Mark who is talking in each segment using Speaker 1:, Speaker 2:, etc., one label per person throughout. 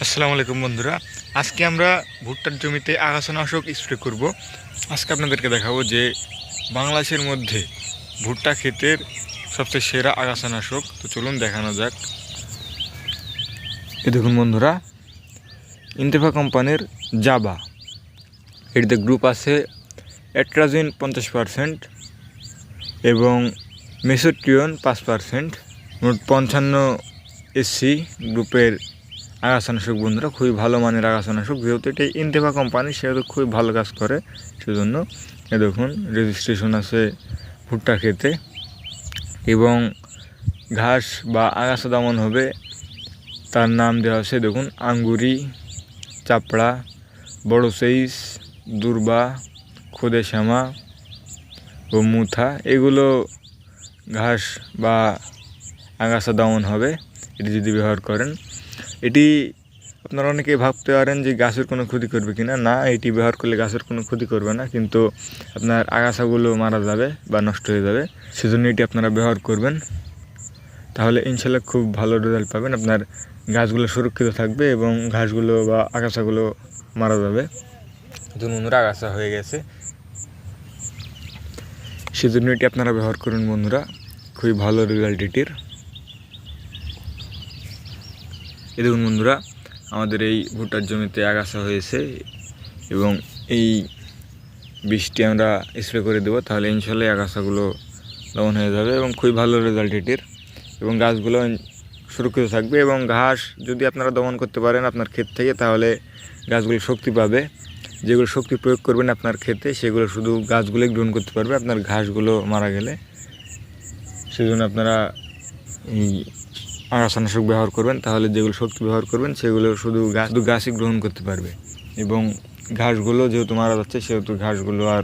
Speaker 1: আসসালামু আলাইকুম বন্ধুরা, আজকে আমরা ভুট্টার জমিতে আগাছানাশক স্প্রে করব। আজকে আপনাদেরকে দেখাবো যে বাংলাদেশের মধ্যে ভুট্টা ক্ষেতের সবচেয়ে সেরা আগাছানাশক। তো চলুন দেখানো যাক। এই দেখুন বন্ধুরা, ইন্তেফা কোম্পানির জাবা, এটিতে গ্রুপ আছে অ্যাট্রাজিন 50% এবং মেসোট্রিয়ন 5%, মোট 55 SC গ্রুপের আগাছানাশক। বন্ধুরা, খুবই ভালো মানের আগাছানাশক, যেহেতু এটি ইন্তেফা কোম্পানি সেহেতু খুবই ভালো কাজ করে। সেজন্য এ দেখুন রেজিস্ট্রেশন আছে ভুট্টা খেতে, এবং ঘাস বা আগাছা দমন হবে তার নাম দেওয়া আছে দেখুন আঙ্গুরি, চাপড়া, বড় সাইজ, দুর্বা, খোদে শ্যামা ও মুথা। এগুলো ঘাস বা আগাছা দমন হবে এটি যদি ব্যবহার করেন। এটি আপনারা অনেকেই ভাবতে পারেন যে গাছের কোনো ক্ষতি করবে কিনা। না, এটি ব্যবহার করলে গাছের কোনো ক্ষতি করবে না, কিন্তু আপনার আগাছাগুলো মারা যাবে বা নষ্ট হয়ে যাবে। সেজন্য এটি আপনারা ব্যবহার করবেন, তাহলে ইনশাল্লাহ খুব ভালো রেজাল্ট পাবেন। আপনার গাছগুলো সুরক্ষিত থাকবে এবং ঘাসগুলো বা আগাছাগুলো মারা যাবে। বন্ধুরা, আগাছা হয়ে গেছে, সেজন্য এটি আপনারা ব্যবহার করুন বন্ধুরা, খুবই ভালো রেজাল্ট এটির। এই দেখুন বন্ধুরা, আমাদের এই ভুট্টার জমিতে আগাছা হয়েছে এবং এই বীজটি আমরা স্প্রে করে দেবো, তাহলে ইনশাল্লাহ আগাছাগুলো দমন হয়ে যাবে এবং খুবই ভালো রেজাল্ট এটির, এবং গাছগুলো সুরক্ষিত থাকবে। এবং ঘাস যদি আপনারা দমন করতে পারেন আপনার ক্ষেত থেকে, তাহলে গাছগুলো শক্তি পাবে। যেগুলো শক্তি প্রয়োগ করবেন আপনার ক্ষেতে, সেগুলো শুধু গাছগুলোই গ্রহণ করতে পারবে আপনার ঘাসগুলো মারা গেলে। সেজন্য আপনারা এই আগাছানাশক ব্যবহার করবেন, তাহলে যেগুলো শক্তি ব্যবহার করবেন সেগুলো শুধু গাছই গ্রহণ করতে পারবে। এবং ঘাসগুলো যেহেতু মারা যাচ্ছে, সেহেতু ঘাসগুলো আর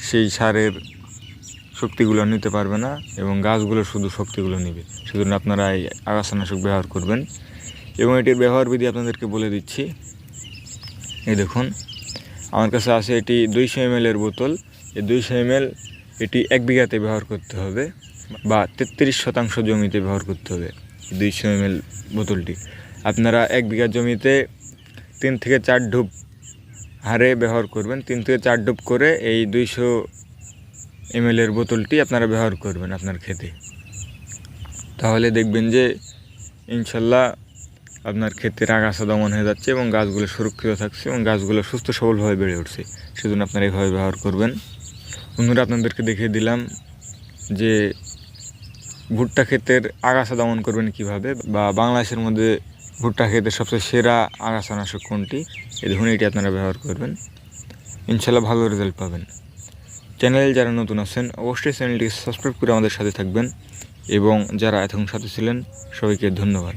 Speaker 1: সেই সারের শক্তিগুলো নিতে পারবে না এবং গাছগুলো শুধু শক্তিগুলো নেবে। সেজন্য আপনারা এই আগাছানাশক ব্যবহার করবেন। এবং এটির ব্যবহার বিধি আপনাদেরকে বলে দিচ্ছি। এই দেখুন, আমার কাছে আছে এটি 200 ml এর বোতল। এই 200 ml এটি 1 বিঘাতে ব্যবহার করতে হবে বা 33% জমিতে ব্যবহার করতে হবে। 200 ml বোতলটি আপনারা 1 বিঘা জমিতে 3 থেকে 4 ডুব হারে ব্যবহার করবেন। 3 থেকে 4 ডুব করে এই 200 ml এর বোতলটি আপনারা ব্যবহার করবেন আপনার ক্ষেতে। তাহলে দেখবেন যে ইনশাল্লাহ আপনার ক্ষেতের আগাছা দমন হয়ে যাচ্ছে এবং গাছগুলো সুরক্ষিত থাকছে এবং গাছগুলো সুস্থ সবলভাবে বেড়ে উঠছে। সেজন্য আপনারা এইভাবে ব্যবহার করবেন। বন্ধুরা, আপনাদেরকে দেখিয়ে দিলাম যে ভুট্টা ক্ষেতের আগাছা দমন করবেন কিভাবে, বা বাংলাদেশের মধ্যে ভুট্টা ক্ষেতের সবচেয়ে সেরা আগাছানাশক কোনটি। এই দেখুন, এটি আপনারা ব্যবহার করবেন, ইনশাল্লাহ ভালো রেজাল্ট পাবেন। চ্যানেলে যারা নতুন আছেন অবশ্যই চ্যানেলটি সাবস্ক্রাইব করে আমাদের সাথে থাকবেন, এবং যারা এতক্ষণ সাথে ছিলেন সবাইকে ধন্যবাদ।